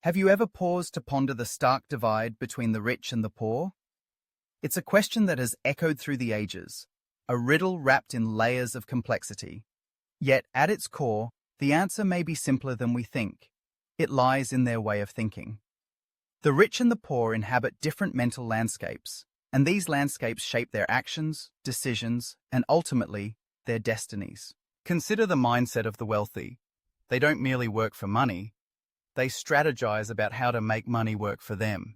Have you ever paused to ponder the stark divide between the rich and the poor? It's a question that has echoed through the ages, a riddle wrapped in layers of complexity. Yet, at its core, the answer may be simpler than we think. It lies in their way of thinking. The rich and the poor inhabit different mental landscapes, and these landscapes shape their actions, decisions, and ultimately, their destinies. Consider the mindset of the wealthy. They don't merely work for money, they strategize about how to make money work for them.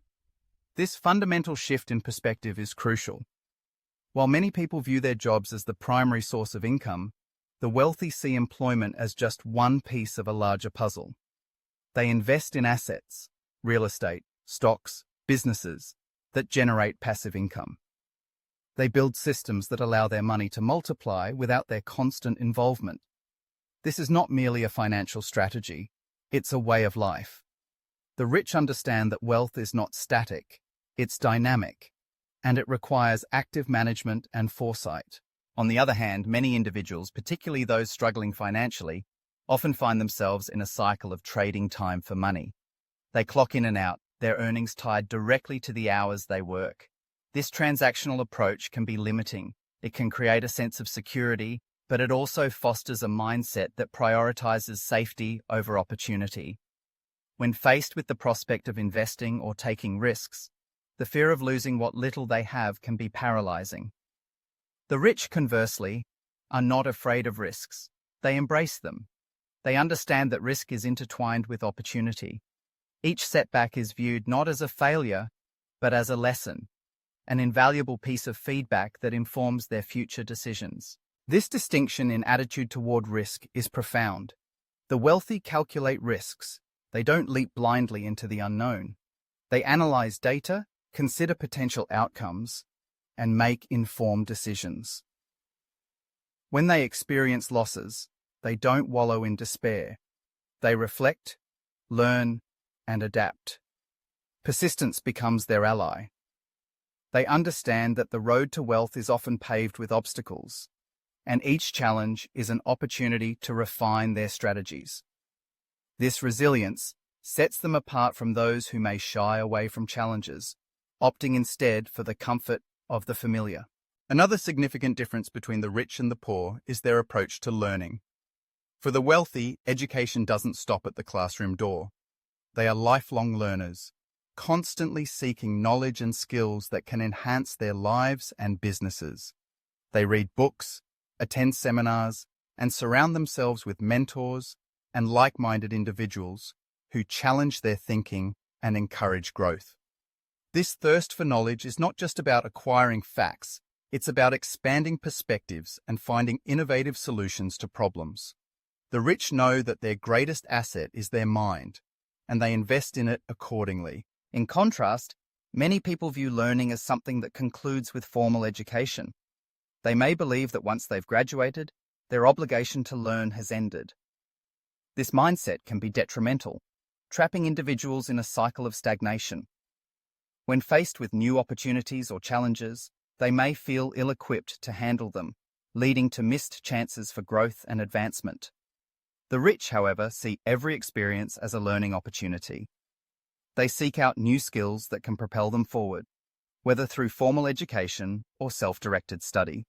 This fundamental shift in perspective is crucial. While many people view their jobs as the primary source of income, the wealthy see employment as just one piece of a larger puzzle. They invest in assets, real estate, stocks, businesses that generate passive income. They build systems that allow their money to multiply without their constant involvement. This is not merely a financial strategy, it's a way of life. The rich understand that wealth is not static, it's dynamic, and it requires active management and foresight. On the other hand, many individuals, particularly those struggling financially, often find themselves in a cycle of trading time for money. They clock in and out, their earnings tied directly to the hours they work. This transactional approach can be limiting. It can create a sense of security, but it also fosters a mindset that prioritizes safety over opportunity. When faced with the prospect of investing or taking risks, the fear of losing what little they have can be paralyzing. The rich, conversely, are not afraid of risks. They embrace them. They understand that risk is intertwined with opportunity. Each setback is viewed not as a failure, but as a lesson, an invaluable piece of feedback that informs their future decisions. This distinction in attitude toward risk is profound. The wealthy calculate risks. They don't leap blindly into the unknown. They analyze data, consider potential outcomes, and make informed decisions. When they experience losses, they don't wallow in despair. They reflect, learn, and adapt. Persistence becomes their ally. They understand that the road to wealth is often paved with obstacles, and each challenge is an opportunity to refine their strategies. This resilience sets them apart from those who may shy away from challenges, opting instead for the comfort of the familiar. Another significant difference between the rich and the poor is their approach to learning. For the wealthy, education doesn't stop at the classroom door. They are lifelong learners, constantly seeking knowledge and skills that can enhance their lives and businesses. They read books, attend seminars, and surround themselves with mentors and like-minded individuals who challenge their thinking and encourage growth. This thirst for knowledge is not just about acquiring facts, it's about expanding perspectives and finding innovative solutions to problems. The rich know that their greatest asset is their mind, and they invest in it accordingly. In contrast, many people view learning as something that concludes with formal education. They may believe that once they've graduated, their obligation to learn has ended. This mindset can be detrimental, trapping individuals in a cycle of stagnation. When faced with new opportunities or challenges, they may feel ill-equipped to handle them, leading to missed chances for growth and advancement. The rich, however, see every experience as a learning opportunity. They seek out new skills that can propel them forward, whether through formal education or self-directed study.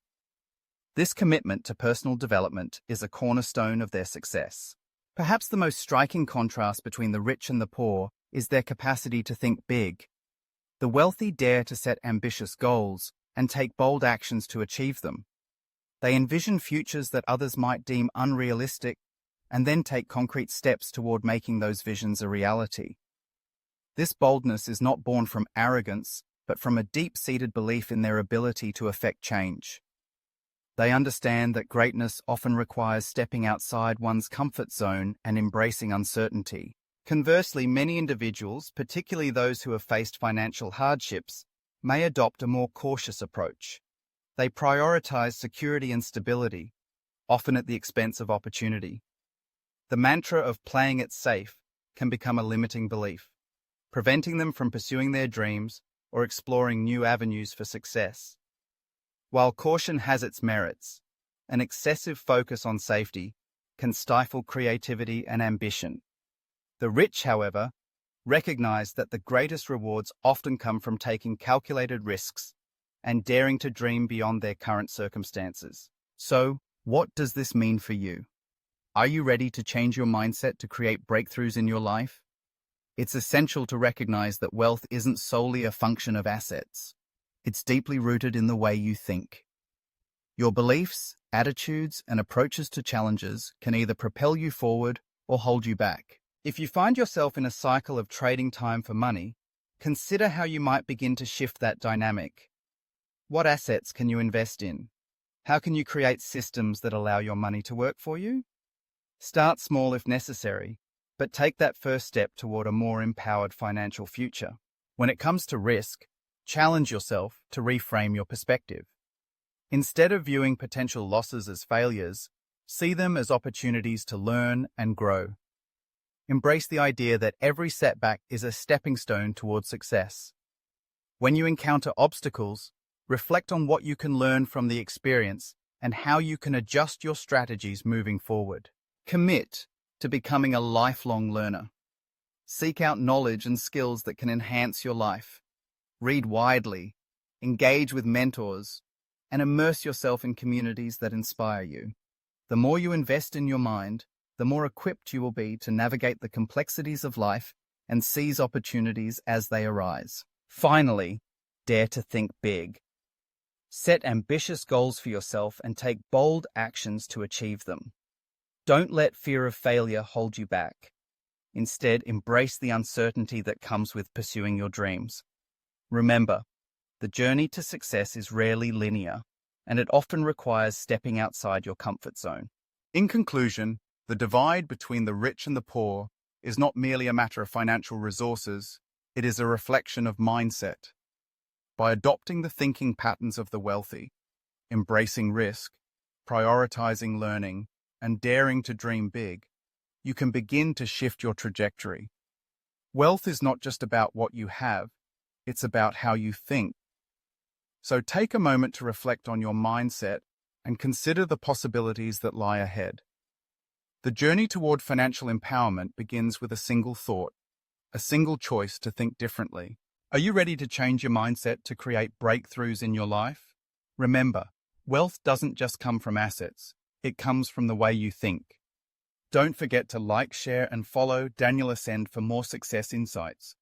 This commitment to personal development is a cornerstone of their success. Perhaps the most striking contrast between the rich and the poor is their capacity to think big. The wealthy dare to set ambitious goals and take bold actions to achieve them. They envision futures that others might deem unrealistic and then take concrete steps toward making those visions a reality. This boldness is not born from arrogance, but from a deep-seated belief in their ability to effect change. They understand that greatness often requires stepping outside one's comfort zone and embracing uncertainty. Conversely, many individuals, particularly those who have faced financial hardships, may adopt a more cautious approach. They prioritize security and stability, often at the expense of opportunity. The mantra of playing it safe can become a limiting belief, preventing them from pursuing their dreams or exploring new avenues for success. While caution has its merits, an excessive focus on safety can stifle creativity and ambition. The rich, however, Recognize that the greatest rewards often come from taking calculated risks and daring to dream beyond their current circumstances. So, what does this mean for you? Are you ready to change your mindset to create breakthroughs in your life? It's essential to recognize that wealth isn't solely a function of assets. It's deeply rooted in the way you think. Your beliefs, attitudes, and approaches to challenges can either propel you forward or hold you back. If you find yourself in a cycle of trading time for money, consider how you might begin to shift that dynamic. What assets can you invest in? How can you create systems that allow your money to work for you? Start small if necessary, but take that first step toward a more empowered financial future. When it comes to risk, challenge yourself to reframe your perspective. Instead of viewing potential losses as failures, see them as opportunities to learn and grow. Embrace the idea that every setback is a stepping stone towards success. When you encounter obstacles, reflect on what you can learn from the experience and how you can adjust your strategies moving forward. Commit to becoming a lifelong learner. Seek out knowledge and skills that can enhance your life. Read widely, engage with mentors, and immerse yourself in communities that inspire you. The more you invest in your mind, the more equipped you will be to navigate the complexities of life and seize opportunities as they arise. Finally, dare to think big. Set ambitious goals for yourself and take bold actions to achieve them. Don't let fear of failure hold you back. Instead, embrace the uncertainty that comes with pursuing your dreams. Remember, the journey to success is rarely linear, and it often requires stepping outside your comfort zone. In conclusion, the divide between the rich and the poor is not merely a matter of financial resources, it is a reflection of mindset. By adopting the thinking patterns of the wealthy, embracing risk, prioritizing learning, and daring to dream big, you can begin to shift your trajectory. Wealth is not just about what you have, it's about how you think. So take a moment to reflect on your mindset and consider the possibilities that lie ahead. The journey toward financial empowerment begins with a single thought, a single choice to think differently. Are you ready to change your mindset to create breakthroughs in your life? Remember, wealth doesn't just come from assets, it comes from the way you think. Don't forget to like, share, and follow Daniel Ascend for more success insights.